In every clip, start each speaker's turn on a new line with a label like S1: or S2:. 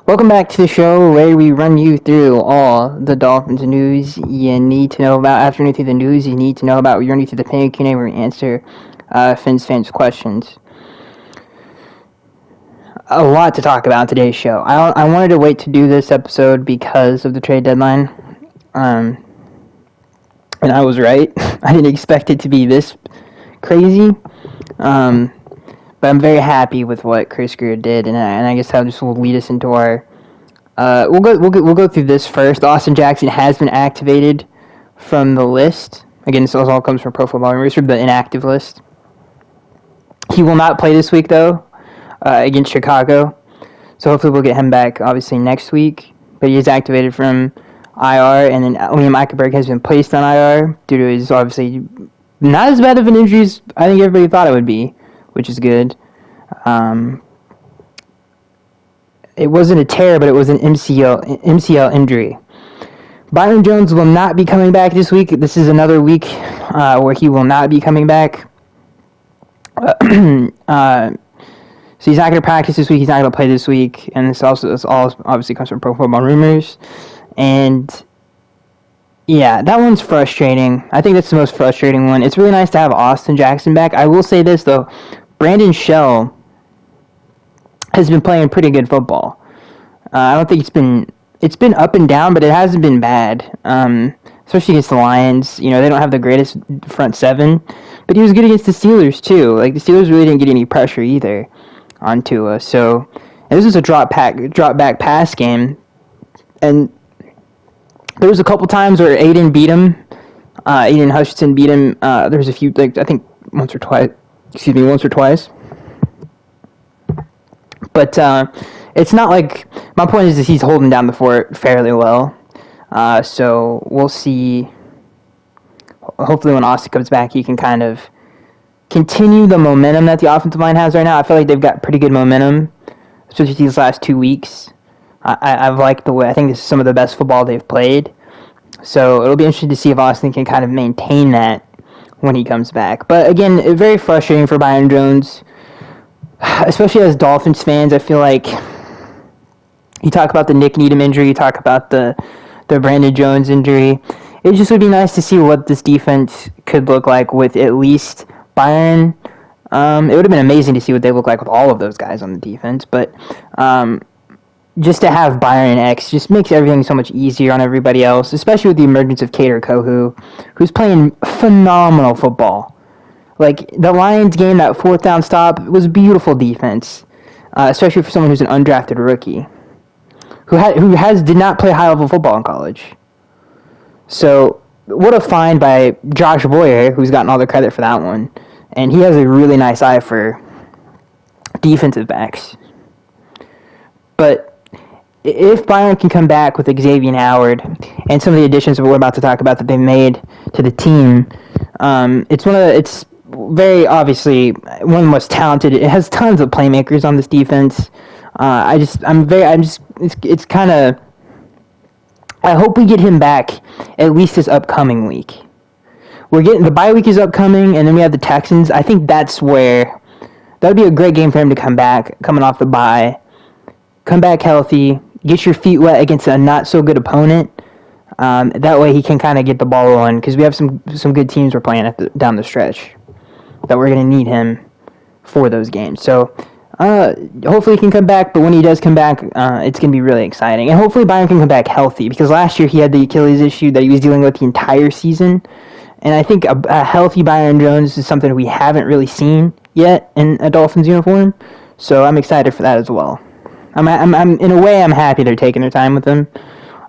S1: Welcome back to the show where we run you through all the Dolphins news you need to know about. After running through the news you need to know about, we run you through the fan Q&A where we answer fans' questions. A lot to talk about in today's show. I wanted to wait to do this episode because of the trade deadline. And I was right. I didn't expect it to be this crazy. But I'm very happy with what Chris Greer did, and I guess that just will lead us into our. We'll go through this first. Austin Jackson has been activated from the list. Again, this all comes from Pro Football Research, the inactive list. He will not play this week though, against Chicago. So hopefully we'll get him back obviously next week. But he is activated from IR, and then Liam Eichenberg has been placed on IR due to his obviously not as bad of an injury as I think everybody thought it would be, which is good. It wasn't a tear, but it was an MCL injury. Byron Jones will not be coming back this week. This is another week where he will not be coming back. So he's not going to practice this week. He's not going to play this week. And this all obviously comes from Pro Football Rumors. And yeah, that one's frustrating. I think that's the most frustrating one. It's really nice to have Austin Jackson back. I will say this, though. Brandon Shell has been playing pretty good football. I don't think it's been up and down, but it hasn't been bad. Especially against the Lions. You know, they don't have the greatest front seven, but he was good against the Steelers too. Like the Steelers really didn't get any pressure either on Tua. So this was a drop back pass game, and there was a couple times where Aiden beat him. Aiden Hutchinson beat him. There was a few, I think once or twice. But it's not like, my point is that he's holding down the fort fairly well. So we'll see. Hopefully when Austin comes back, he can kind of continue the momentum that the offensive line has right now. I feel like they've got pretty good momentum, especially these last 2 weeks. I've liked the way, I think this is some of the best football they've played. So it'll be interesting to see if Austin can kind of maintain that when he comes back. But again, very frustrating for Byron Jones, especially as Dolphins fans. I feel like you talk about the Nick Needham injury, you talk about the Brandon Jones injury. It just would be nice to see what this defense could look like with at least Byron. It would have been amazing to see what they look like with all of those guys on the defense, but just to have Byron X just makes everything so much easier on everybody else, especially with the emergence of Kader Kohu, who's playing phenomenal football. Like, the Lions game, that fourth down stop, was beautiful defense, especially for someone who's an undrafted rookie, who did not play high-level football in college. So, what a find by Josh Boyer, who's gotten all the credit for that one. And he has a really nice eye for defensive backs. But if Byron can come back with Xavier Howard and some of the additions that we're about to talk about that they made to the team, it's very obviously one of the most talented. It has tons of playmakers on this defense. It's kind of, I hope we get him back at least this upcoming week. The bye week is upcoming, and then we have the Texans. I think that would be a great game for him to come back, coming off the bye, come back healthy, get your feet wet against a not-so-good opponent. That way he can kind of get the ball rolling, because we have some good teams we're playing down the stretch that we're going to need him for those games. So hopefully he can come back, but when he does come back, it's going to be really exciting. And hopefully Byron can come back healthy, because last year he had the Achilles issue that he was dealing with the entire season. And I think a healthy Byron Jones is something we haven't really seen yet in a Dolphins uniform. So I'm excited for that as well. I'm in a way, I'm happy they're taking their time with him.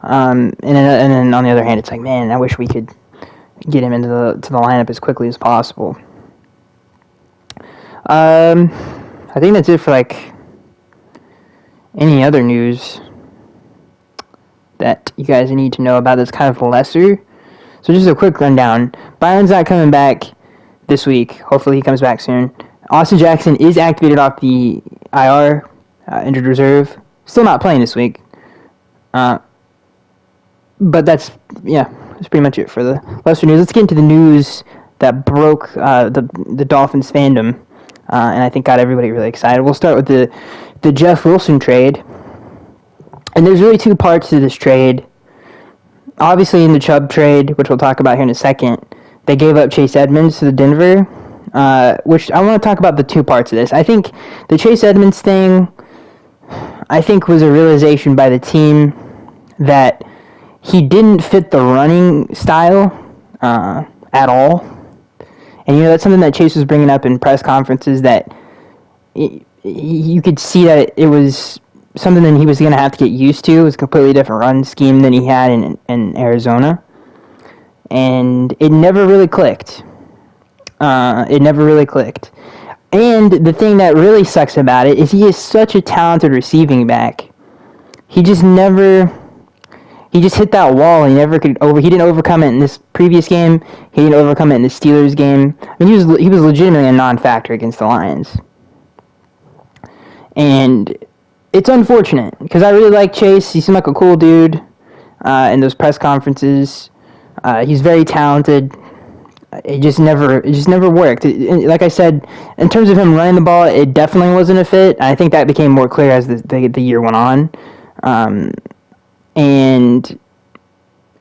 S1: And then on the other hand, it's like, man, I wish we could get him into the lineup as quickly as possible. I think that's it for any other news that you guys need to know about that's kind of lesser. So just a quick rundown. Byron's not coming back this week. Hopefully he comes back soon. Austin Jackson is activated off the IR, injured reserve. Still not playing this week. But that's pretty much it for the lesser news. Let's get into the news that broke the Dolphins fandom, and I think got everybody really excited. We'll start with the Jeff Wilson trade. And there's really two parts to this trade. Obviously, in the Chubb trade, which we'll talk about here in a second, they gave up Chase Edmonds to the Denver, which I want to talk about the two parts of this. I think the Chase Edmonds thing, I think, was a realization by the team that he didn't fit the running style at all. And, that's something that Chase was bringing up in press conferences, that you could see that it was something that he was going to have to get used to. It was a completely different run scheme than he had in Arizona. And it never really clicked. And the thing that really sucks about it is he is such a talented receiving back. He just hit that wall. He didn't overcome it in this previous game. He didn't overcome it in the Steelers game. I mean, he was legitimately a non-factor against the Lions. And it's unfortunate, because I really like Chase. He seemed like a cool dude in those press conferences. He's very talented. It just never worked. Like I said, in terms of him running the ball, it definitely wasn't a fit. I think that became more clear as the year went on. And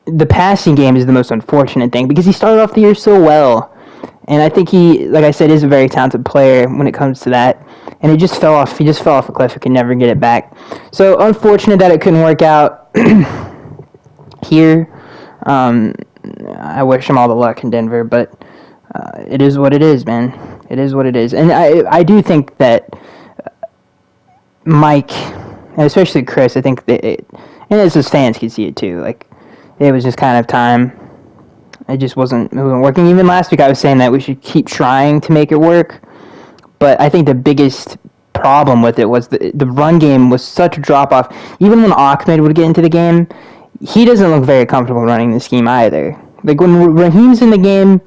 S1: the passing game is the most unfortunate thing, because he started off the year so well. And I think he, like I said, is a very talented player when it comes to that. And it just fell off. He just fell off a cliff. He could never get it back. So unfortunate that it couldn't work out here. I wish him all the luck in Denver, but it is what it is, man. It is what it is. And I do think that Mike, and especially Chris, I think and as his fans could see it too, like, it was just kind of time. It wasn't working. Even last week I was saying that we should keep trying to make it work. But I think the biggest problem with it was the run game was such a drop-off. Even when Ahmed would get into the game, he doesn't look very comfortable running the scheme either. Like, when Raheem's in the game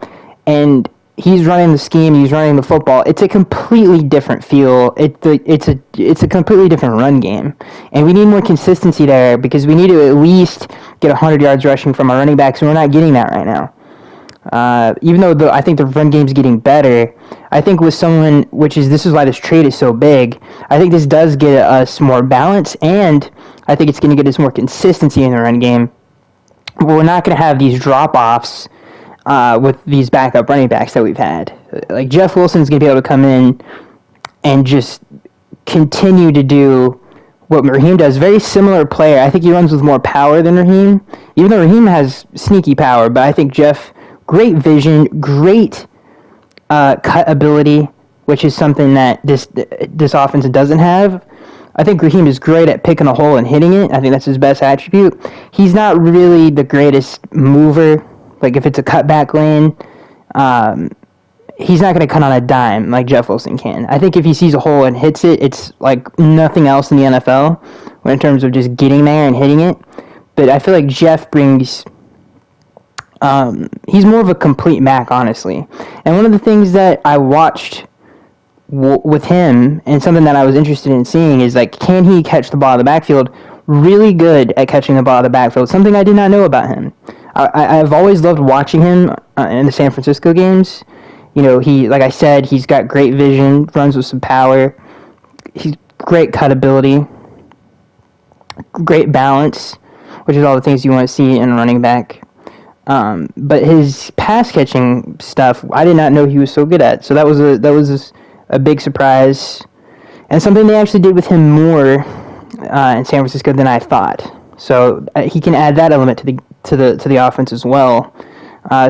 S1: and he's running the scheme, he's running the football, it's a completely different feel. It's a completely different run game. And we need more consistency there, because we need to at least get 100 yards rushing from our running backs, and we're not getting that right now. Even though I think the run game's getting better, I think with someone, this is why this trade is so big, I think this does get us more balance, and I think it's going to get us more consistency in the run game. But we're not going to have these drop-offs with these backup running backs that we've had. Like, Jeff Wilson's going to be able to come in and just continue to do what Raheem does. Very similar player. I think he runs with more power than Raheem, even though Raheem has sneaky power. But I think Jeff, great vision, great cut ability, which is something that this offense doesn't have. I think Raheem is great at picking a hole and hitting it. I think that's his best attribute. He's not really the greatest mover. Like, if it's a cutback lane, he's not going to cut on a dime like Jeff Wilson can. I think if he sees a hole and hits it, it's like nothing else in the NFL in terms of just getting there and hitting it. But I feel like Jeff brings... he's more of a complete Mac, honestly. And one of the things that I watched with him, and something that I was interested in seeing, is, like, can he catch the ball in the backfield? Really good at catching the ball in the backfield. Something I did not know about him. I've always loved watching him in the San Francisco games. He, like I said, he's got great vision, runs with some power. He's great cut ability, great balance, which is all the things you want to see in a running back. But his pass catching stuff, I did not know he was so good at. So that was a big surprise, and something they actually did with him more in San Francisco than I thought. So he can add that element to the offense as well.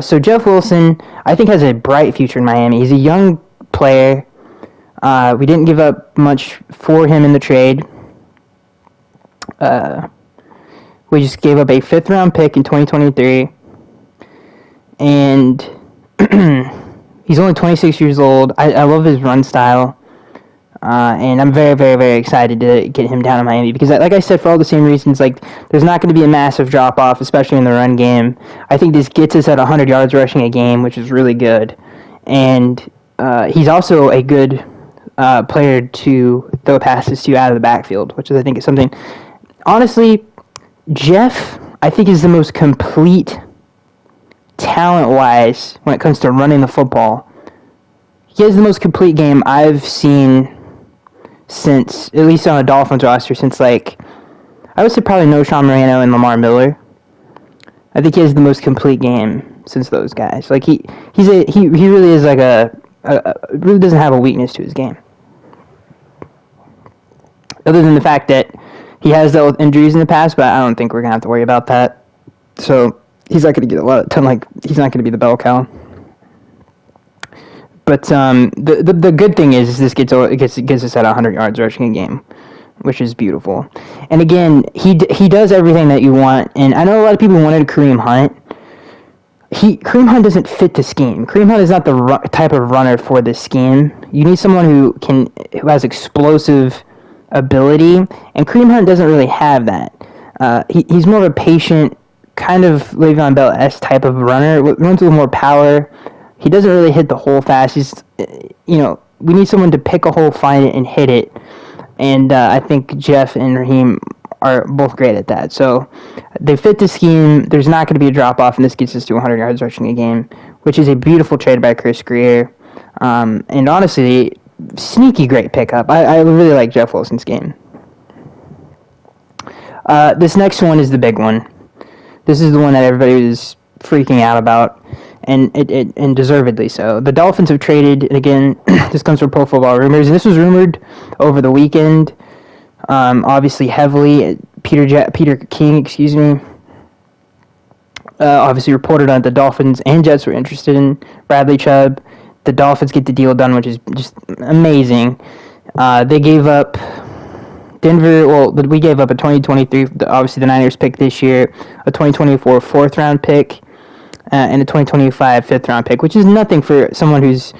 S1: So Jeff Wilson, I think, has a bright future in Miami. He's a young player. We didn't give up much for him in the trade. We just gave up a 5th-round pick in 2023. And he's only 26 years old. I love his run style. And I'm very, very, very excited to get him down in Miami, because, like I said, for all the same reasons, like, there's not going to be a massive drop-off, especially in the run game. I think this gets us at 100 yards rushing a game, which is really good. And he's also a good player to throw passes to out of the backfield, which I think is something... Honestly, Jeff, I think, is the most complete, talent-wise, when it comes to running the football. He has the most complete game I've seen since, at least on a Dolphins roster, since, like, I would say probably no Sean Moreno and Lamar Miller. I think he has the most complete game since those guys. Like he really is like really doesn't have a weakness to his game. Other than the fact that he has dealt with injuries in the past, but I don't think we're gonna have to worry about that. So he's not gonna get he's not gonna be the bell cow. But the good thing is this gets us at 100 yards rushing a game, which is beautiful. And again, he does everything that you want. And I know a lot of people wanted Kareem Hunt. Kareem Hunt doesn't fit the scheme. Kareem Hunt is not the type of runner for this scheme. You need someone who has explosive ability, and Kareem Hunt doesn't really have that. He's more of a patient, kind of Le'Veon Bell-esque type of runner. Runs with a little more power. He doesn't really hit the hole fast. We need someone to pick a hole, find it, and hit it. And I think Jeff and Raheem are both great at that. So they fit the scheme. There's not going to be a drop-off, and this gets us to 100 yards rushing a game, which is a beautiful trade by Chris Greer. And honestly, sneaky great pickup. I really like Jeff Wilson's game. This next one is the big one. This is the one that everybody was freaking out about. And deservedly so. The Dolphins have traded, and again, this comes from Pro Football Rumors, and this was rumored over the weekend, obviously heavily. Peter King, obviously reported on the Dolphins and Jets were interested in Bradley Chubb. The Dolphins get the deal done, which is just amazing. They gave up we gave up a 2023, obviously the Niners pick this year, a 2024 fourth-round pick, and a 2025 fifth-round pick, which is nothing for someone who's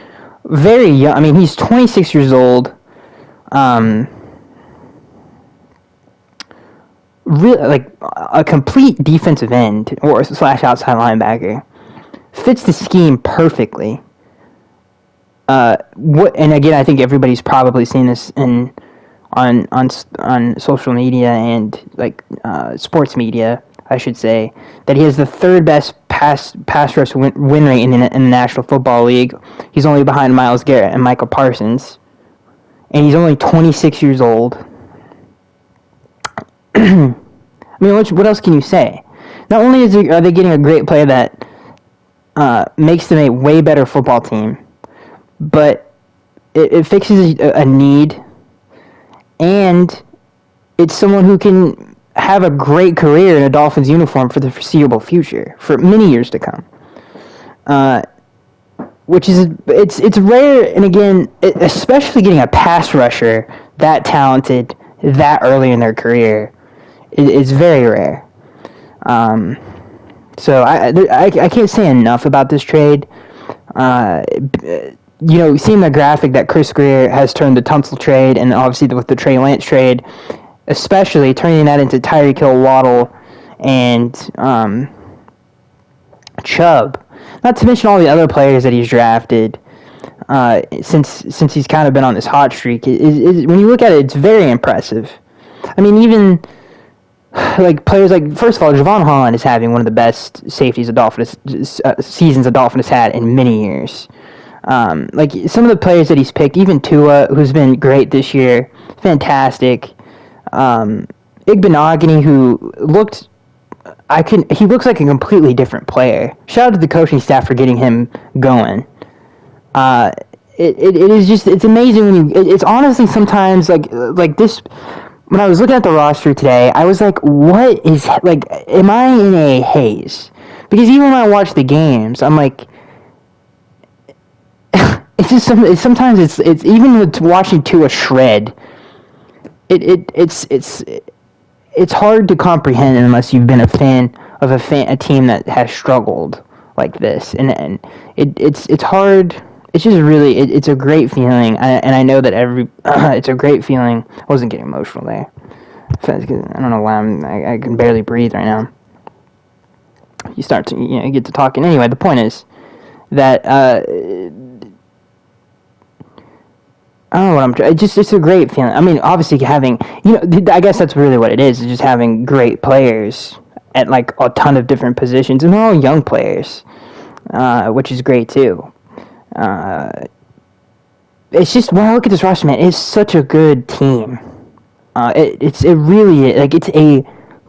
S1: very young. I mean, he's 26 years old. Really, like a complete defensive end or / outside linebacker. Fits the scheme perfectly. And again, I think everybody's probably seen this on social media and like sports media, I should say, that he has the third best pass rush win rate in the National Football League. He's only behind Myles Garrett and Michael Parsons, and he's only 26 years old. I mean, what else can you say? Not only are they getting a great player that makes them a way better football team, but it fixes a need, and it's someone who can have a great career in a Dolphins uniform for the foreseeable future, for many years to come. Which is, it's rare, and again, especially getting a pass rusher that talented that early in their career is very rare. So I can't say enough about this trade. Seeing the graphic that Chris Greer has turned the Tunsil trade, and obviously with the Trey Lance trade, especially turning that into Tyreek Hill, Waddle, and Chubb. Not to mention all the other players that he's drafted since he's kind of been on this hot streak. When you look at it, it's very impressive. I mean, even like players like, first of all, Javon Holland is having one of the best safeties seasons a Dolphin has had in many years. Like some of the players that he's picked, even Tua, who's been great this year, fantastic. Igbenogany, who he looks like a completely different player. Shout out to the coaching staff for getting him going. It is just, it's amazing it's honestly sometimes like this. When I was looking at the roster today, I was like, what is, like, am I in a haze? Because even when I watch the games, I'm like, it's just sometimes it's even with watching Tua shred, it's hard to comprehend unless you've been a fan of a team that has struggled like this, and it's hard. It's just really it's a great feeling, and I know that it's a great feeling. I wasn't getting emotional there. I don't know why I can barely breathe right now. You start to get to talking anyway. The point is that I don't know what it's a great feeling. I mean, obviously having I guess that's really what it is just having great players at like a ton of different positions, and they're all young players, which is great too. It's just, when I look at this roster, man, it's such a good team. It's a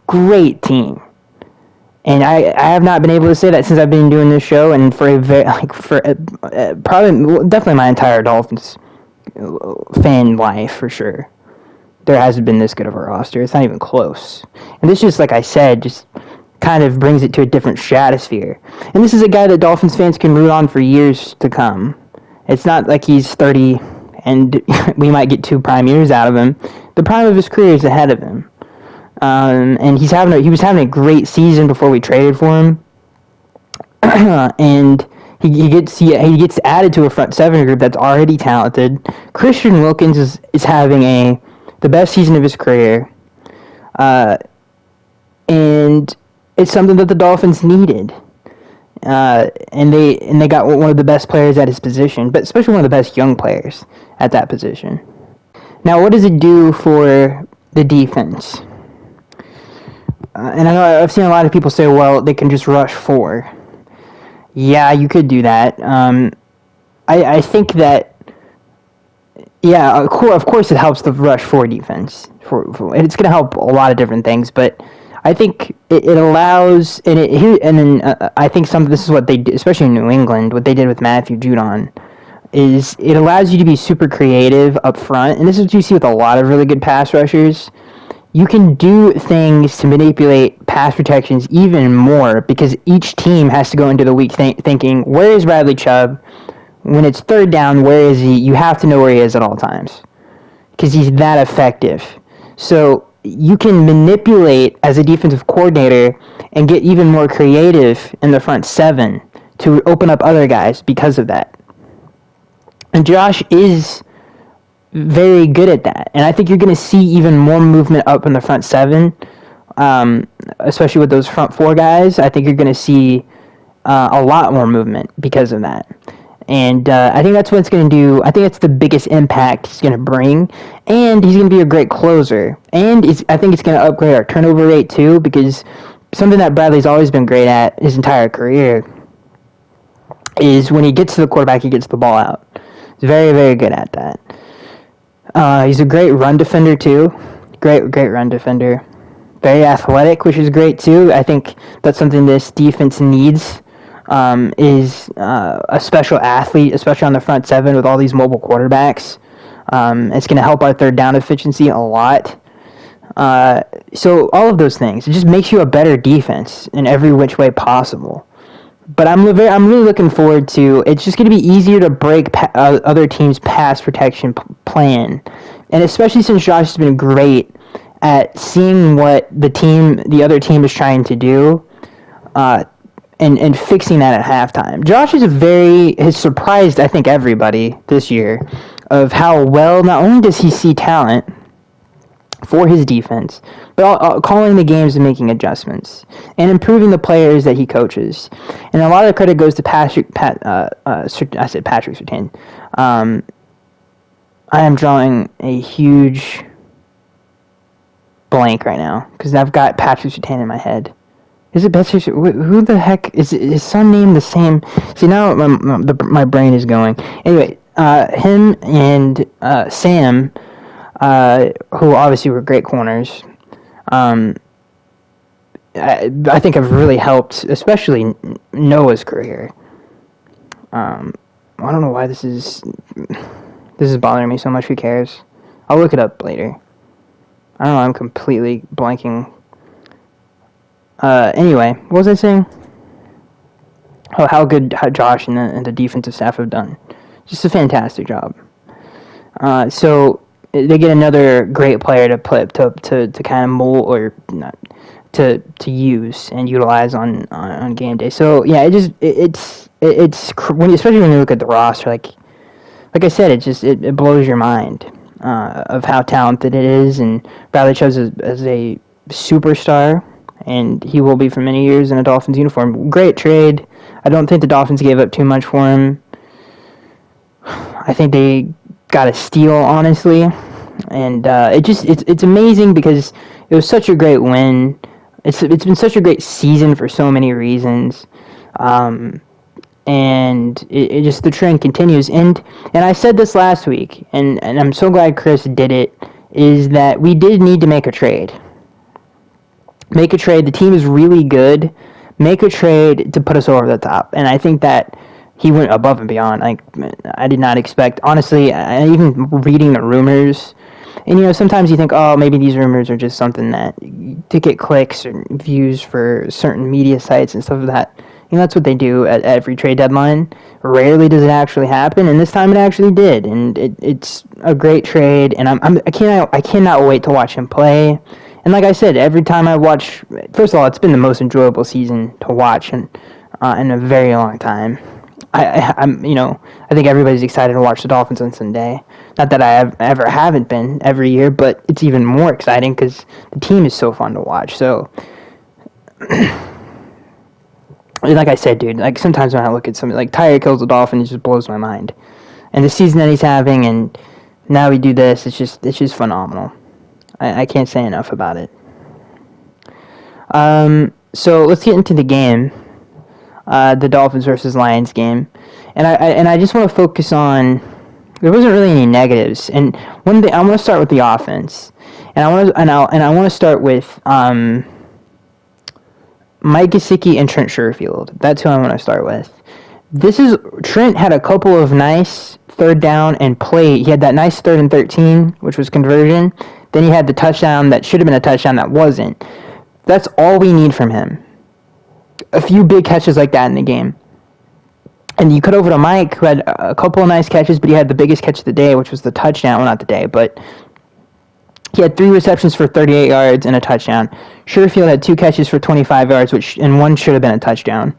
S1: great team. And I have not been able to say that since I've been doing this show, and for probably definitely my entire Dolphins fan life for sure. There hasn't been this good of a roster. It's not even close. And this just, like I said, just kind of brings it to a different stratosphere. And this is a guy that Dolphins fans can root on for years to come. It's not like he's 30 and we might get 2 prime years out of him. The prime of his career is ahead of him. And he was having a great season before we traded for him. And he gets added to a front 7 group that's already talented. Christian Wilkins is having the best season of his career. And it's something that the Dolphins needed. And they got one of the best players at his position, but especially one of the best young players at that position. Now, what does it do for the defense? And I know I've seen a lot of people say, well, they can just rush 4. Yeah, you could do that. I think that, yeah, of course it helps the rush 4 defense. It's going to help a lot of different things, but I think it allows, I think this is what they did, especially in New England, what they did with Matthew Judon, is it allows you to be super creative up front, and this is what you see with a lot of really good pass rushers. You can do things to manipulate pass protections even more because each team has to go into the week thinking, where is Bradley Chubb? When it's 3rd down, where is he? You have to know where he is at all times because he's that effective. So you can manipulate as a defensive coordinator and get even more creative in the front 7 to open up other guys because of that. And Josh is very good at that. And I think you're going to see even more movement up in the front 7, especially with those front 4 guys. I think you're going to see a lot more movement because of that. And I think that's what it's going to do. I think that's the biggest impact he's going to bring. And he's going to be a great closer. And I think it's going to upgrade our turnover rate too, because something that Bradley's always been great at his entire career is when he gets to the quarterback, he gets the ball out. He's very, very good at that. He's a great run defender too. Great run defender. Very athletic, which is great too. I think that's something this defense needs. Is a special athlete, especially on the front 7 with all these mobile quarterbacks. It's going to help our 3rd down efficiency a lot. So all of those things, it just makes you a better defense in every which way possible. But I'm really looking forward to. It's just going to be easier to break other teams' pass protection plan, and especially since Josh has been great at seeing what the other team is trying to do, and fixing that at halftime. Josh has surprised, I think, everybody this year of how well not only does he see talent for his defense, but calling the games and making adjustments and improving the players that he coaches. And a lot of the credit goes to Patrick Surtain. I am drawing a huge blank right now because I've got Patrick Surtain in my head. Is it Patrick? Who the heck is his son named the same? See, now my brain is going. Anyway, him and Sam, who obviously were great corners, I think have really helped, especially Noah's career. I don't know why this is bothering me so much. Who cares? I'll look it up later. I don't know. I'm completely blanking. Anyway, what was I saying? Oh, how Josh and the defensive staff have done. Just a fantastic job. So they get another great player to kind of mold or not to use and utilize on game day. So yeah, it's especially when you look at the roster, like I said, it blows your mind of how talented it is, and Bradley Chubb as a superstar, and he will be for many years in a Dolphins uniform. Great trade. I don't think the Dolphins gave up too much for him. I think they got a steal, honestly, and it's amazing because it was such a great win. It's been such a great season for so many reasons, and it just the trend continues. And I said this last week, and I'm so glad Chris did it is that we did need to make a trade. Make a trade. The team is really good. Make a trade to put us over the top. And I think that he went above and beyond. Like, I did not expect. Honestly, even reading the rumors, and sometimes you think, oh, maybe these rumors are just something that to get clicks or views for certain media sites and stuff like that. That's what they do at every trade deadline. Rarely does it actually happen, and this time it actually did. And it's a great trade, and I cannot wait to watch him play. And like I said, every time I watch, first of all, it's been the most enjoyable season to watch in a very long time. I think everybody's excited to watch the Dolphins on Sunday. Not that I ever haven't been every year, but it's even more exciting because the team is so fun to watch. So, like I said, dude, like sometimes when I look at something like Tyreek kills the Dolphins, it just blows my mind. And the season that he's having, and now we do this, it's just phenomenal. I can't say enough about it. So let's get into the game. The Dolphins versus Lions game, and I just want to focus on. There wasn't really any negatives, and one thing I want to start with the offense, and I want to start with Mike Gesicki and Trent Sherfield. That's who I want to start with. Trent had a couple of nice third down and play. He had that nice 3rd and 13, which was conversion. Then he had the touchdown that should have been a touchdown that wasn't. That's all we need from him. A few big catches like that in the game. And you cut over to Mike, who had a couple of nice catches, but he had the biggest catch of the day, which was the touchdown. Well, not the day, but he had 3 receptions for 38 yards and a touchdown. Sherfield had 2 catches for 25 yards, and one should have been a touchdown.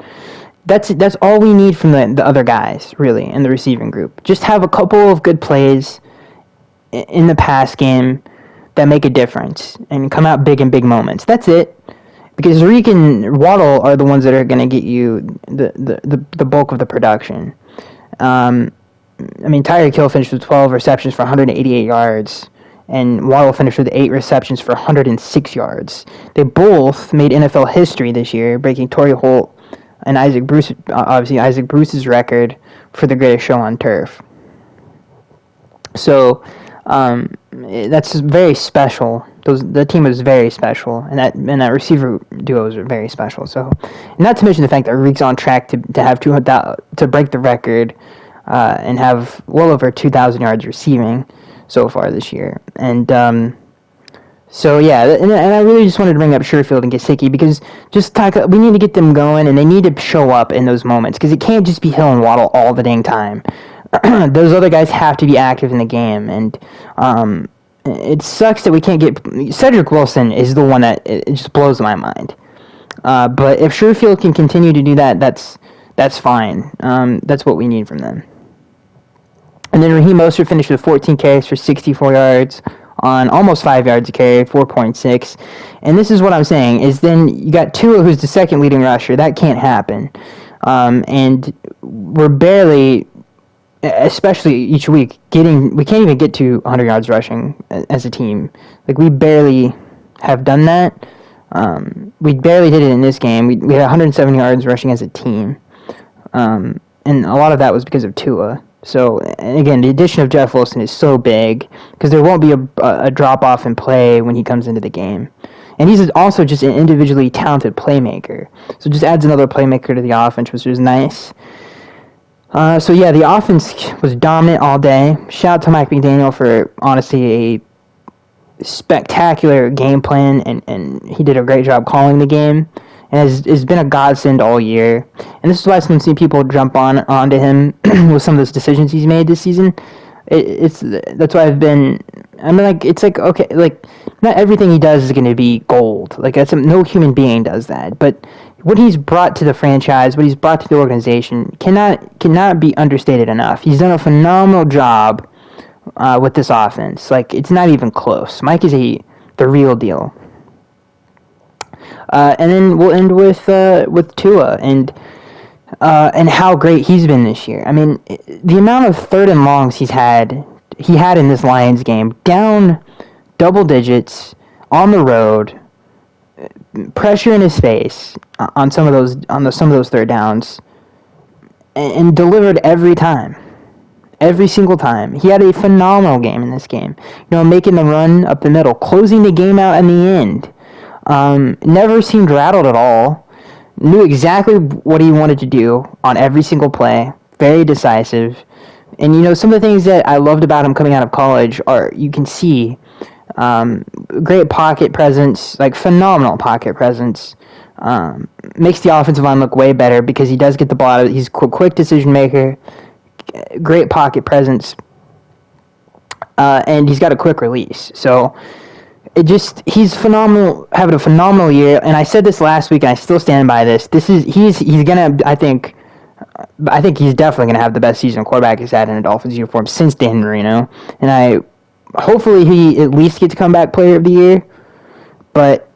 S1: That's all we need from the other guys, really, in the receiving group. Just have a couple of good plays in the pass game that make a difference and come out big in big moments. That's it. Because Reek and Waddle are the ones that are going to get you the bulk of the production. Tyreek Hill finished with 12 receptions for 188 yards, and Waddle finished with 8 receptions for 106 yards. They both made NFL history this year, breaking Torrey Holt and Isaac Bruce's record for the greatest show on turf. So that's very special. The team was very special, and that receiver duo was very special. So, not to mention the fact that Reek's on track to have to break the record and have well over 2,000 yards receiving so far this year. And so yeah, and I really just wanted to bring up Sherfield and Gesicki because we need to get them going, and they need to show up in those moments because it can't just be Hill and Waddle all the dang time. Those other guys have to be active in the game, and it sucks that we can't get... Cedric Wilson is the one that it just blows my mind. But if Sherfield can continue to do that, that's fine. That's what we need from them. And then Raheem Mostert finished with 14 carries for 64 yards on almost 5 yards a carry, 4.6. And this is what I'm saying, is then you got Tua, who's the second leading rusher. That can't happen. And we're barely... especially each week, we can't even get to 100 yards rushing as a team. Like, we barely have done that. We barely did it in this game. We had 107 yards rushing as a team. And a lot of that was because of Tua. So, and again, the addition of Jeff Wilson is so big because there won't be a drop-off in play when he comes into the game. And he's also just an individually talented playmaker. So it just adds another playmaker to the offense, which is nice. So yeah, the offense was dominant all day. Shout out to Mike McDaniel for honestly a spectacular game plan, and he did a great job calling the game, and has been a godsend all year. And this is why some people jump onto him with some of those decisions he's made this season. That's why okay, like not everything he does is going to be gold. Like no human being does that, but what he's brought to the franchise, what he's brought to the organization, cannot be understated enough. He's done a phenomenal job with this offense. Like, it's not even close. Mike is the real deal. And then we'll end with Tua and how great he's been this year. I mean, the amount of 3rd and longs he had in this Lions game, down double digits on the road. Pressure in his face on some of those 3rd downs, and delivered every time. Every single time. He had a phenomenal game in this game. Making the run up the middle, closing the game out in the end. Never seemed rattled at all. Knew exactly what he wanted to do on every single play. Very decisive. And, some of the things that I loved about him coming out of college are, you can see, great pocket presence, like phenomenal pocket presence. Makes the offensive line look way better because he does get the ball out of it. He's a quick decision maker. Great pocket presence, and he's got a quick release. So he's phenomenal, having a phenomenal year. And I said this last week, and I still stand by this. He's gonna. I think he's definitely gonna have the best season a quarterback has had in a Dolphins uniform since Dan Marino. And hopefully he at least gets comeback player of the year, but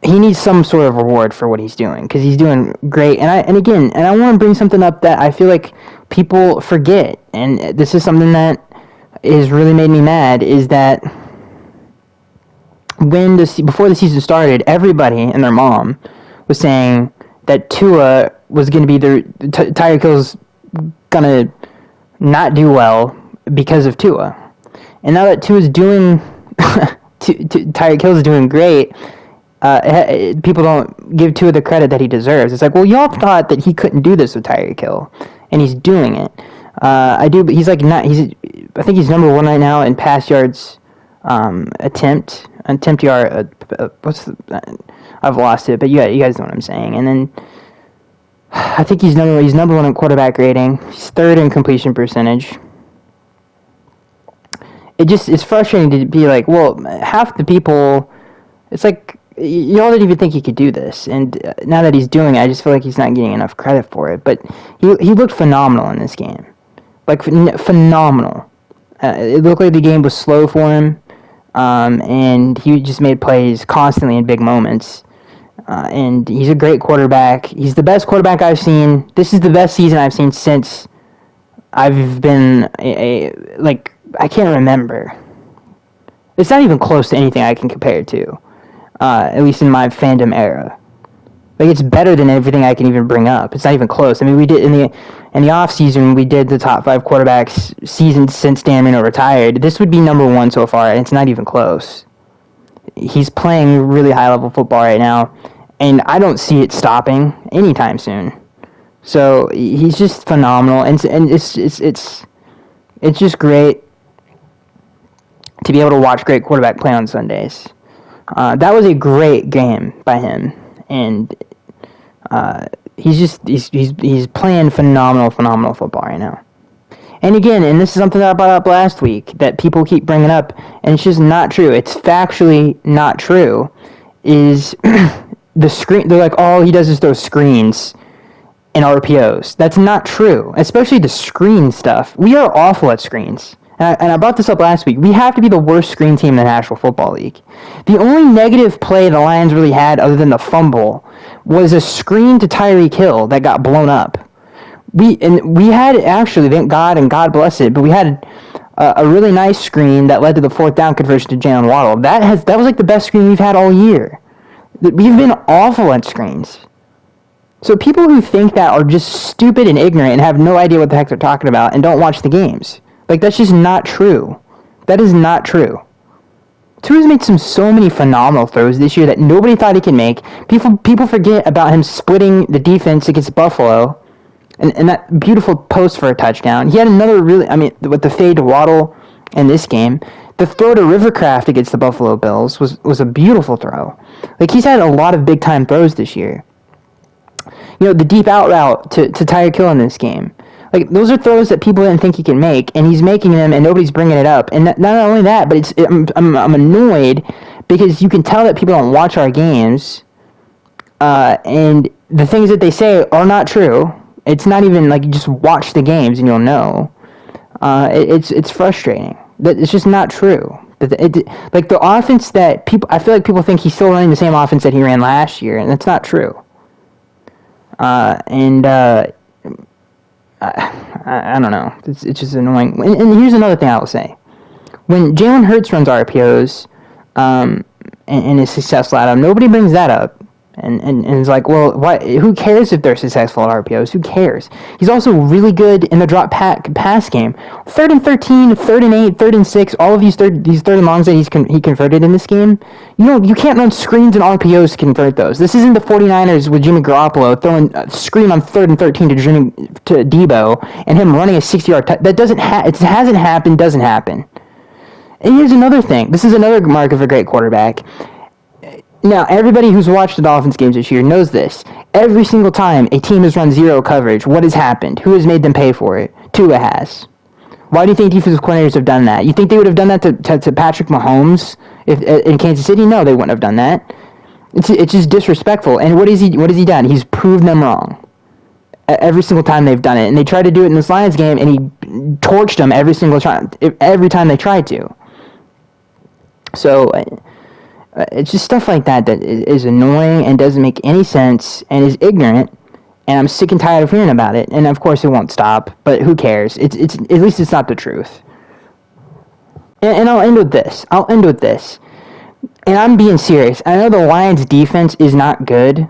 S1: he needs some sort of reward for what he's doing because he's doing great. And I want to bring something up that I feel like people forget, and this is something that has really made me mad, is that before the season started, everybody and their mom was saying that Tua was going to be Tyreek Hill's going to not do well because of Tua. And now that Tua's doing Tyreek Hill's doing great, people don't give Tua the credit that he deserves. It's like, well, y'all thought that he couldn't do this with Tyreek Hill, and he's doing it. I do, but he's like not. I think he's number 1 right now in pass yards, attempt yard. I've lost it, but you guys know what I'm saying. And then I think he's number 1 in quarterback rating. He's 3rd in completion percentage. It's frustrating to be like, well, half the people, it's like, y'all didn't even think he could do this, and now that he's doing it, I just feel like he's not getting enough credit for it. But he looked phenomenal in this game, like phenomenal. It looked like the game was slow for him, and he just made plays constantly in big moments. And he's a great quarterback. He's the best quarterback I've seen. This is the best season I've seen since I've been I can't remember. It's not even close to anything I can compare it to. At least in my fandom era. Like, it's better than everything I can even bring up. It's not even close. I mean, we did in the off season, we did the top 5 quarterbacks season since Dan Marino retired. This would be number 1 so far, and it's not even close. He's playing really high level football right now, and I don't see it stopping anytime soon. So he's just phenomenal, and it's just great to be able to watch great quarterback play on Sundays. That was a great game by him, and he's playing phenomenal football right now. And again, and this is something that I brought up last week that people keep bringing up, and it's just not true. It's factually not true. Is the screen? They're like, all he does is throw screens and RPOs. That's not true. Especially the screen stuff. We are awful at screens. And I brought this up last week. We have to be the worst screen team in the National Football League. The only negative play the Lions really had, other than the fumble, was a screen to Tyreek Hill that got blown up. We had, actually, thank God and God bless it, but we had a really nice screen that led to the 4th down conversion to Jalen Waddle. That was like the best screen we've had all year. We've been awful at screens. So people who think that are just stupid and ignorant and have no idea what the heck they're talking about and don't watch the games. Like, that's just not true. That is not true. Tua's made so many phenomenal throws this year that nobody thought he could make. People forget about him splitting the defense against Buffalo and that beautiful post for a touchdown. He had another with the fade to Waddle in this game. The throw to Rivercraft against the Buffalo Bills was a beautiful throw. Like, he's had a lot of big-time throws this year. The deep out route to Tyreek Hill in this game. Like, those are throws that people didn't think he can make, and he's making them, and nobody's bringing it up. And not only that, but I'm annoyed because you can tell that people don't watch our games, and the things that they say are not true. It's not even like you just watch the games and you'll know. It's frustrating. It's just not true. Like, the offense that I feel like people think he's still running the same offense that he ran last year, and that's not true. I don't know. It's just annoying. And here's another thing I will say. When Jalen Hurts runs RPOs and his success ladder, nobody brings that up. And it's like, well, what? Who cares if they're successful at RPOs? Who cares? He's also really good in the drop pass game. 3rd and 13, 3rd and 8, 3rd and 6, all of these third and longs that he converted in this game. You can't run screens and RPOs to convert those. This isn't the 49ers with Jimmy Garoppolo throwing a screen on 3rd and 13 to Debo and him running a 60-yard touch. That it hasn't happened, doesn't happen. And here's another thing. This is another mark of a great quarterback. Now, everybody who's watched the Dolphins games this year knows this. Every single time a team has run zero coverage, what has happened? Who has made them pay for it? Tua has. Why do you think defensive coordinators have done that? You think they would have done that to Patrick Mahomes in Kansas City? No, they wouldn't have done that. It's just disrespectful. And what has he done? He's proved them wrong. Every single time they've done it. And they tried to do it in this Lions game, and he torched them every time they tried to. So it's just stuff like that is annoying and doesn't make any sense and is ignorant, and I'm sick and tired of hearing about it. And of course it won't stop, but who cares? It's at least it's not the truth. And I'll end with this. And I'm being serious. I know the Lions defense is not good,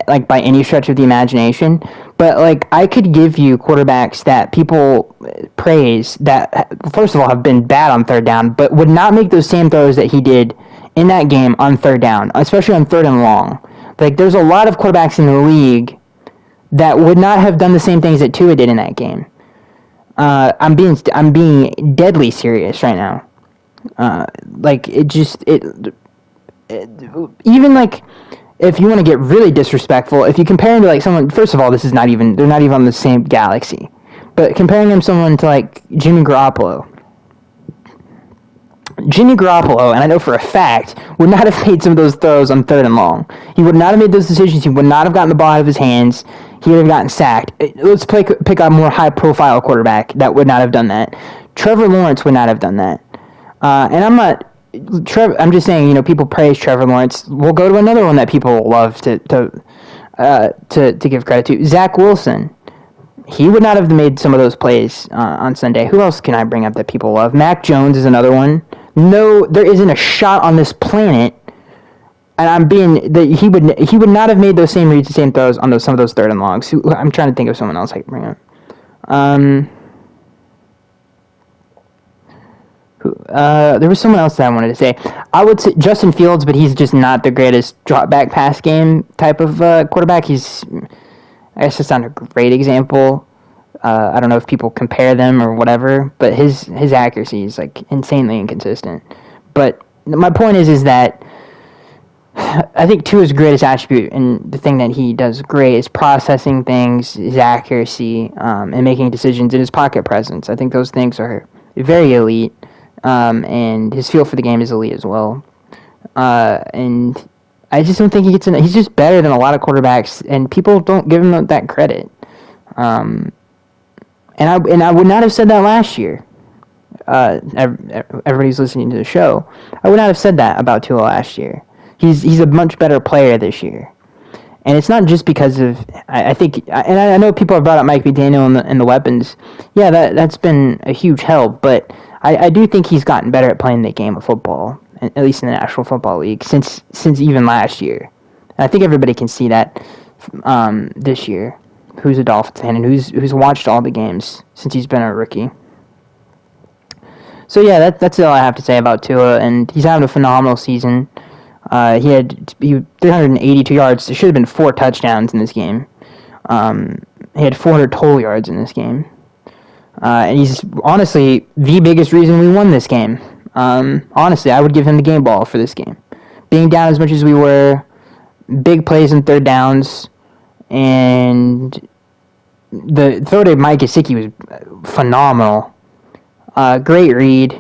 S1: like by any stretch of the imagination, but like I could give you quarterbacks that people praise that first of all have been bad on 3rd down, but would not make those same throws that he did in that game on 3rd down, especially on 3rd and long. Like, there's a lot of quarterbacks in the league that would not have done the same things that Tua did in that game. I'm being deadly serious right now. Even like, if you want to get really disrespectful, if you compare him to like someone, first of all, they're not even on the same galaxy, but comparing him to someone to like Jimmy Garoppolo, and I know for a fact, would not have made some of those throws on 3rd and long. He would not have made those decisions. He would not have gotten the ball out of his hands. He would have gotten sacked. Let's pick a more high-profile quarterback that would not have done that. Trevor Lawrence would not have done that. And I'm just saying, people praise Trevor Lawrence. We'll go to another one that people love to give credit to. Zach Wilson. He would not have made some of those plays on Sunday. Who else can I bring up that people love? Mac Jones is another one. No, there isn't a shot on this planet, and he would not have made those same reads, the same throws on some of those 3rd and longs. I'm trying to think of someone else I can bring up. There was someone else that I wanted to say. I would say Justin Fields, but he's just not the greatest drop back pass game type of quarterback. I guess that's not a great example. I don't know if people compare them or whatever, but his accuracy is like insanely inconsistent. But my point is that I think Tua's greatest attribute and the thing that he does great is processing things, his accuracy, and making decisions, and his pocket presence. I think those things are very elite, and his feel for the game is elite as well. And I just don't think he gets in. He's just better than a lot of quarterbacks, and people don't give him that credit. And I would not have said that last year. Everybody's listening to the show. I would not have said that about Tua last year. He's a much better player this year, and it's not just because of I think. And I know people have brought up Mike McDaniel and the weapons. Yeah, that's been a huge help, but I do think he's gotten better at playing the game of football, at least in the National Football League, since even last year. And I think everybody can see that this year. Who's a Dolphins fan and who's watched all the games since he's been a rookie. So yeah, that's all I have to say about Tua, and he's having a phenomenal season. He had 382 yards. There should have been 4 touchdowns in this game. He had 400 total yards in this game. And he's honestly the biggest reason we won this game. Honestly, I would give him the game ball for this game. Being down as much as we were, big plays in 3rd downs, and the throw to Mike Gesicki was phenomenal. Great read.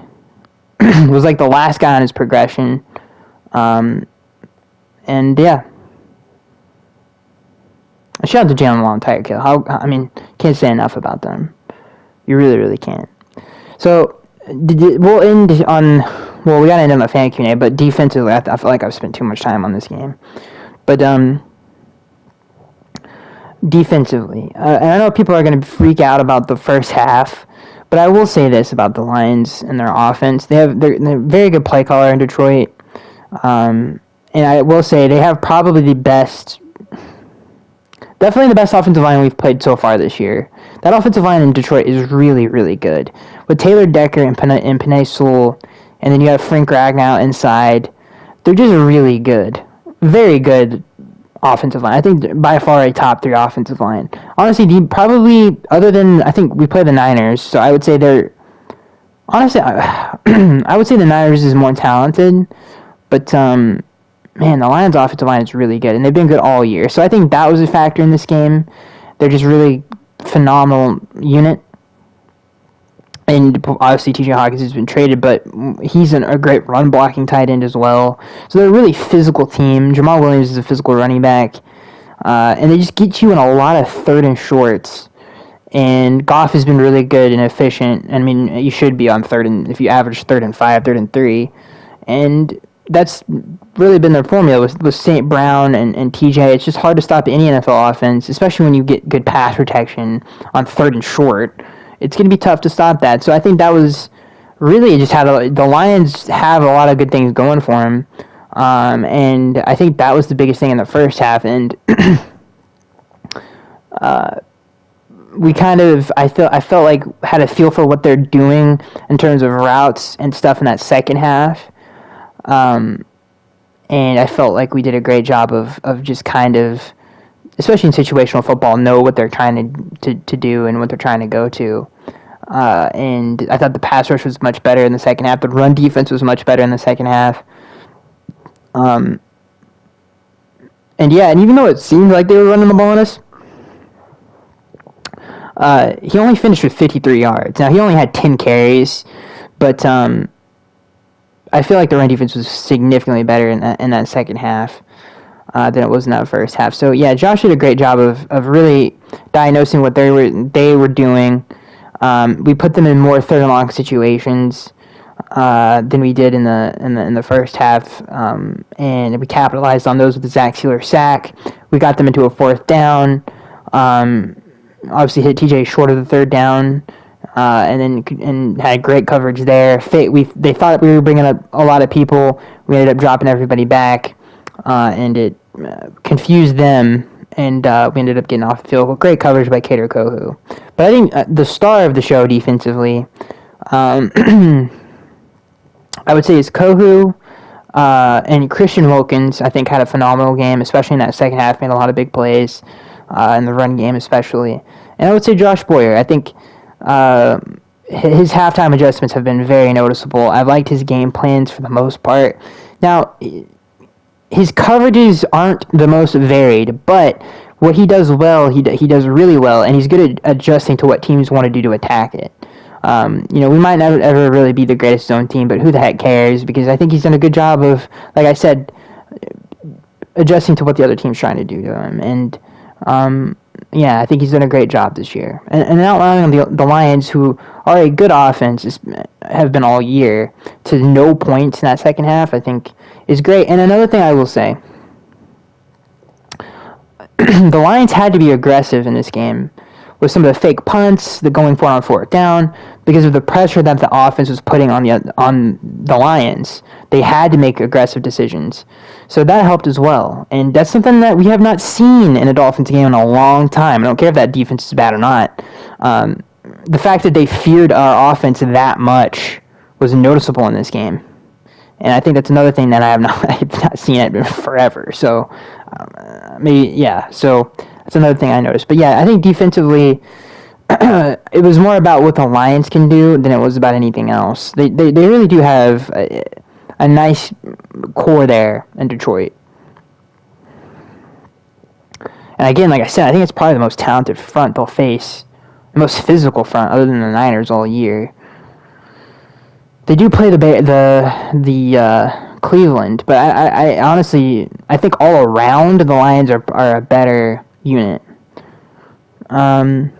S1: Was like the last guy on his progression. And yeah. Shout out to Jalen Waddle and Tyreek Hill. Can't say enough about them. You really, really can't. So, we'll end on... Well, we got to end on the fan Q&A, but defensively, I feel like I've spent too much time on this game. But, defensively, and I know people are going to freak out about the first half, but I will say this about the Lions and their offense. They're a very good play caller in Detroit. And I will say they have probably definitely the best offensive line we've played so far this year. That offensive line in Detroit is really, really good. With Taylor Decker and Penei Sewell, and then you have Frank Ragnow inside, they're just really good. Very good offensive line. I think by far a top 3 offensive line. Honestly, probably, other than, I think we play the Niners, so I would say they're, honestly, I would say the Niners is more talented, but, man, the Lions' offensive line is really good, and they've been good all year. So I think that was a factor in this game. They're just really phenomenal unit. And obviously T.J. Hawkins has been traded, but he's a great run-blocking tight end as well. So they're a really physical team. Jamal Williams is a physical running back. And they just get you in a lot of third and shorts. And Goff has been really good and efficient. I mean, you should be on third and if you average 3rd and 5, 3rd and 3. And that's really been their formula with St. Brown and TJ. It's just hard to stop any NFL offense, especially when you get good pass protection on 3rd and short. It's going to be tough to stop that. So I think that was really just the Lions have a lot of good things going for them. And I think that was the biggest thing in the first half. And we kind of, I felt like had a feel for what they're doing in terms of routes and stuff in that second half. And I felt like we did a great job of just kind of, especially in situational football, know what they're trying to do and what they're trying to go to. And I thought the pass rush was much better in the second half. The run defense was much better in the second half. And even though it seemed like they were running the ball on us, he only finished with 53 yards. Now, he only had 10 carries, but I feel like the run defense was significantly better in that second half than it was in that first half. So yeah, Josh did a great job of really diagnosing what they were doing. We put them in more third and long situations than we did in the first half, and we capitalized on those with the Zach Sealer sack. We got them into a 4th down. Obviously hit TJ short of the 3rd down, and had great coverage there. They thought we were bringing up a lot of people. We ended up dropping everybody back. And it confused them, and we ended up getting off the field. Great coverage by Kader Kohu. But I think the star of the show defensively, I would say is Kohu, and Christian Wilkins, I think, had a phenomenal game, especially in that second half, made a lot of big plays, in the run game especially. And I would say Josh Boyer. I think his halftime adjustments have been very noticeable. I've liked his game plans for the most part. Now, his coverages aren't the most varied, but what he does well, he does really well, and he's good at adjusting to what teams want to do to attack it. We might never ever really be the greatest zone team, but who the heck cares? Because I think he's done a good job of, like I said, adjusting to what the other team's trying to do to him. And I think he's done a great job this year. And allowing the Lions, who are a good offense, have been all year, to no points in that second half, I think is great. And another thing I will say, the Lions had to be aggressive in this game with some of the fake punts, the going for it on 4th down, because of the pressure that the offense was putting on the Lions. They had to make aggressive decisions. So that helped as well. And that's something that we have not seen in a Dolphins game in a long time. I don't care if that defense is bad or not. The fact that they feared our offense that much was noticeable in this game. And I think that's another thing that I have not seen it forever. So, So that's another thing I noticed. But yeah, I think defensively, it was more about what the Lions can do than it was about anything else. They really do have a nice core there in Detroit. And again, like I said, I think it's probably the most talented front they'll face, the most physical front other than the Niners all year. They do play the Cleveland, but I honestly, I think all around the Lions are a better unit. In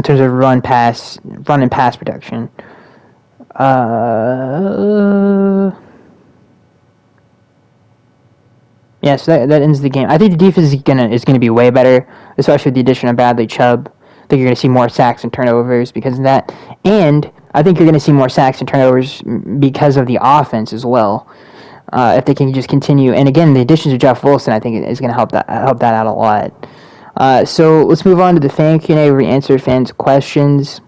S1: terms of run and pass protection. So that ends the game. I think the defense is gonna be way better, especially with the addition of Bradley Chubb. I think you're gonna see more sacks and turnovers because of that, and I think you're gonna see more sacks and turnovers because of the offense as well. if they can just continue. And again, the additions of Jeff Wilson, I think, is going to help that out a lot. So let's move on to the fan Q&A where we answer fans' questions.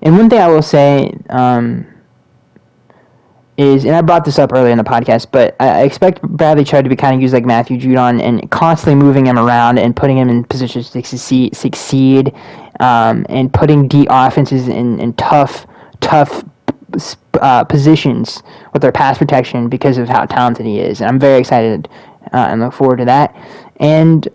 S1: And one thing I will say is, and I brought this up earlier in the podcast, but I expect Bradley Chubb to be kind of used like Matthew Judon and constantly moving him around and putting him in positions to succeed and putting D offenses in tough positions with their pass protection because of how talented he is. And I'm very excited and look forward to that. And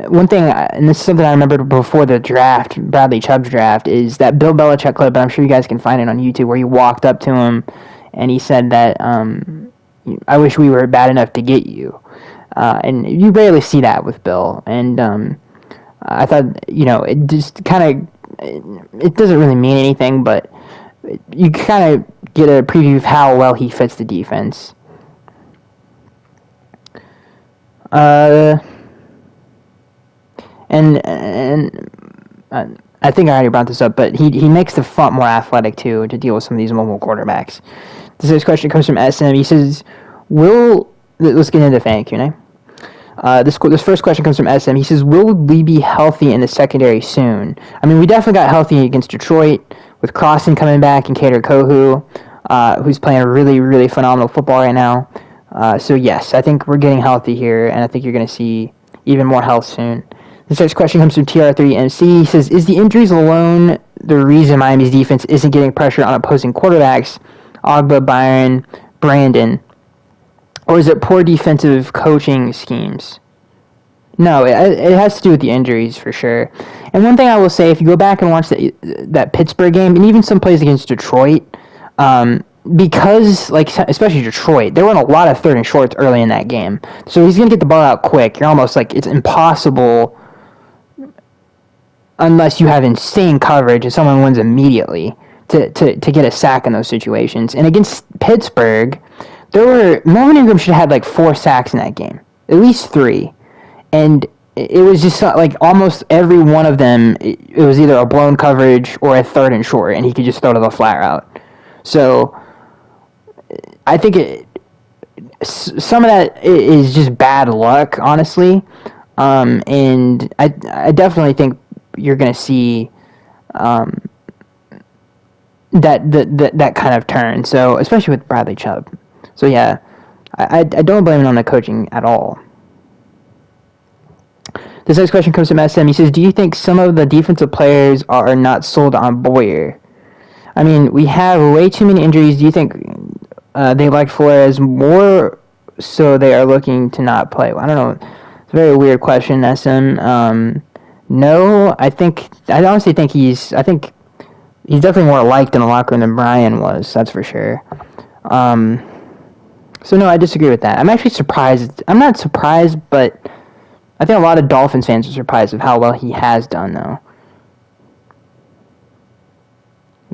S1: one thing, and this is something I remembered before the draft, Bradley Chubb's draft, is that Bill Belichick clip, but I'm sure you guys can find it on YouTube, where he walked up to him and he said that, I wish we were bad enough to get you. And you rarely see that with Bill. And I thought, it just kind of, it doesn't really mean anything, but you kind of get a preview of how well he fits the defense. And I think I already brought this up, but he makes the front more athletic, too, to deal with some of these mobile quarterbacks. This next question comes from SM. He says, let's get into the fan Q&A. This first question comes from SM. He says, will we be healthy in the secondary soon? I mean, we definitely got healthy against Detroit with Crossan coming back and Kader Kohu, who's playing really, really phenomenal football right now. So, yes, I think we're getting healthy here, and I think you're going to see even more health soon. This next question comes from TR3MC. He says, is the injuries alone the reason Miami's defense isn't getting pressure on opposing quarterbacks, Ogba, Byron, Brandon, or is it poor defensive coaching schemes? No, it has to do with the injuries for sure. And one thing I will say, if you go back and watch that Pittsburgh game, and even some plays against Detroit, because, especially Detroit, they were in a lot of third and shorts early in that game. So he's going to get the ball out quick. You're almost it's impossible unless you have insane coverage and someone wins immediately to get a sack in those situations. And against Pittsburgh, Melvin Ingram should have had 4 sacks in that game. At least 3. And it was just almost every one of them, it was either a blown coverage or a third and short, and he could just throw to the flat route. So I think some of that is just bad luck, honestly. And I definitely think you're going to see that kind of turn. So especially with Bradley Chubb. So yeah, I don't blame it on the coaching at all. This next question comes from SM. He says, do you think some of the defensive players are not sold on Boyer? I mean, we have way too many injuries. Do you think they like Flores more so they are looking to not play? I don't know. It's a very weird question, SM. No, I honestly think he's definitely more liked in the locker room than Brian was. That's for sure. So no, I disagree with that. I'm actually surprised. I'm not surprised, but I think a lot of Dolphins fans are surprised of how well he has done, though.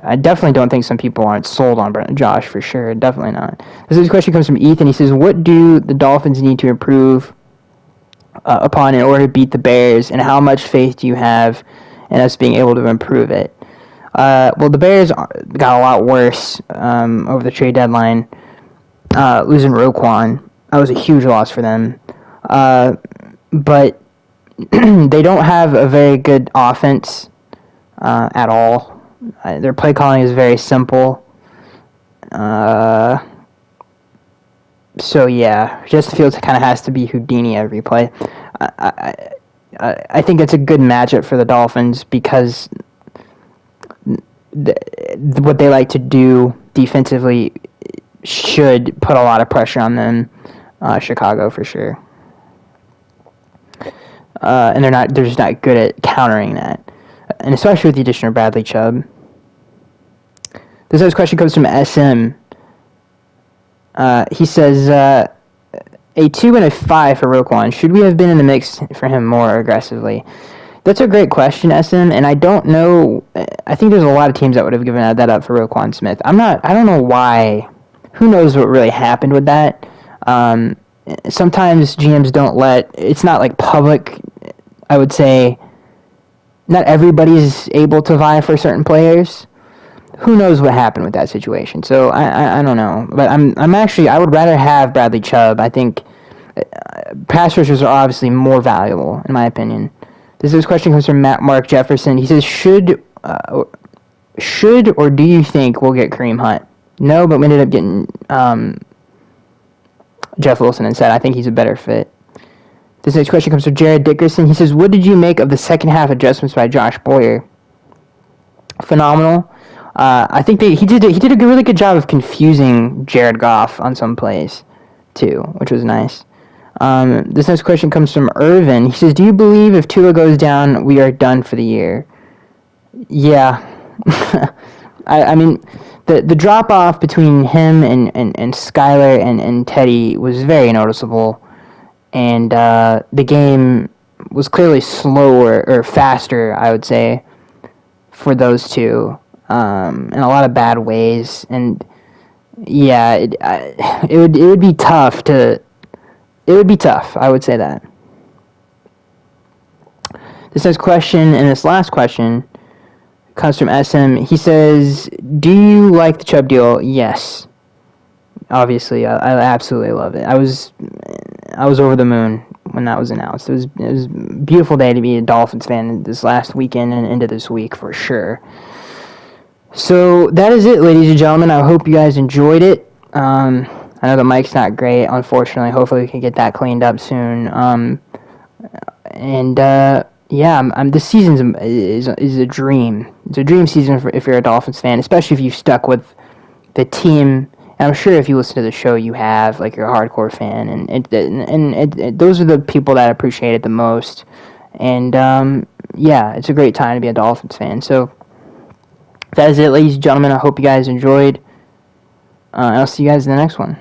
S1: I definitely don't think some people aren't sold on Josh, for sure. Definitely not. This question comes from Ethan. He says, what do the Dolphins need to improve upon in order to beat the Bears, and how much faith do you have in us being able to improve it? Well, the Bears got a lot worse over the trade deadline, losing Roquan. That was a huge loss for them. But they don't have a very good offense at all. Their play calling is very simple. So yeah, Justin Fields kind of has to be Houdini every play. I think it's a good matchup for the Dolphins because what they like to do defensively should put a lot of pressure on them. Chicago for sure. And they're just not good at countering that. And especially with the addition of Bradley Chubb. This next question comes from SM. He says, a 2 and a 5 for Roquan. Should we have been in the mix for him more aggressively? That's a great question, SM, and I don't know. I think there's a lot of teams that would have given that up for Roquan Smith. I don't know why. Who knows what really happened with that? Sometimes GMs don't it's not public, I would say, not everybody's able to vie for certain players. Who knows what happened with that situation? So I don't know, but I would rather have Bradley Chubb. I think pass rushers are obviously more valuable in my opinion. This question comes from Mark Jefferson. He says, should or do you think we'll get Kareem Hunt? No, but we ended up getting Jeff Wilson instead. I think he's a better fit. This next question comes from Jared Dickerson. He says, what did you make of the second half adjustments by Josh Boyer? Phenomenal. I think he did a really good job of confusing Jared Goff on some plays too, which was nice. This next question comes from Irvin. He says, do you believe if Tua goes down, we are done for the year? Yeah. I mean, the drop-off between him and Skyler and Teddy was very noticeable. And the game was clearly slower, or faster, I would say, for those two, in a lot of bad ways. And, yeah, it would be tough to... It would be tough, I would say that. This next question, and this last question, comes from SM. He says, do you like the Chubb deal? Yes. Obviously, I absolutely love it. I was over the moon when that was announced. It was a beautiful day to be a Dolphins fan this last weekend and into this week for sure. So that is it, ladies and gentlemen. I hope you guys enjoyed it. I know the mic's not great, unfortunately. Hopefully we can get that cleaned up soon. This season is a dream. It's a dream season if you're a Dolphins fan, especially if you've stuck with the team. And I'm sure if you listen to the show, you have, like, you're a hardcore fan, and those are the people that appreciate it the most. And it's a great time to be a Dolphins fan. So that is it, ladies and gentlemen. I hope you guys enjoyed. I'll see you guys in the next one.